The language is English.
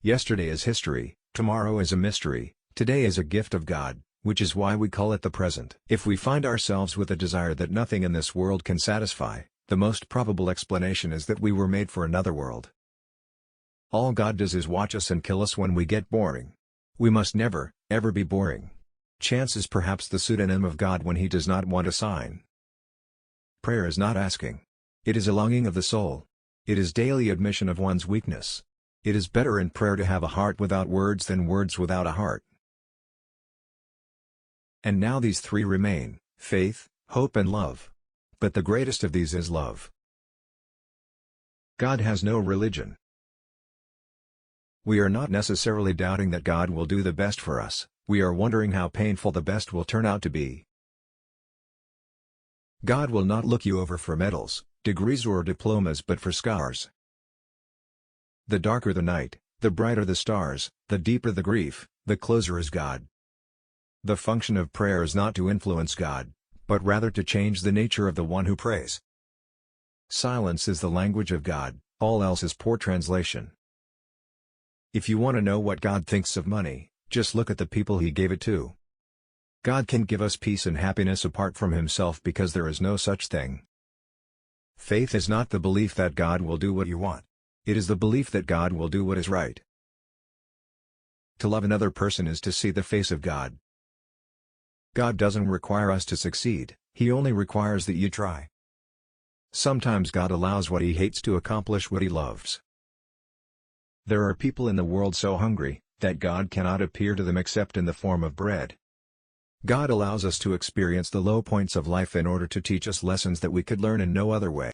Yesterday is history, tomorrow is a mystery, today is a gift of God, which is why we call it the present. If we find ourselves with a desire that nothing in this world can satisfy, the most probable explanation is that we were made for another world. All God does is watch us and kill us when we get boring. We must never, ever be boring. Chance is perhaps the pseudonym of God when he does not want a sign. Prayer is not asking. It is a longing of the soul. It is daily admission of one's weakness. It is better in prayer to have a heart without words than words without a heart. And now these three remain: faith, hope and love. But the greatest of these is love. God has no religion. We are not necessarily doubting that God will do the best for us, we are wondering how painful the best will turn out to be. God will not look you over for medals, degrees or diplomas but for scars. The darker the night, the brighter the stars, the deeper the grief, the closer is God. The function of prayer is not to influence God, but rather to change the nature of the one who prays. Silence is the language of God, all else is poor translation. If you want to know what God thinks of money, just look at the people he gave it to. God can give us peace and happiness apart from himself because there is no such thing. Faith is not the belief that God will do what you want. It is the belief that God will do what is right. To love another person is to see the face of God. God doesn't require us to succeed, he only requires that you try. Sometimes God allows what he hates to accomplish what he loves. There are people in the world so hungry, that God cannot appear to them except in the form of bread. God allows us to experience the low points of life in order to teach us lessons that we could learn in no other way.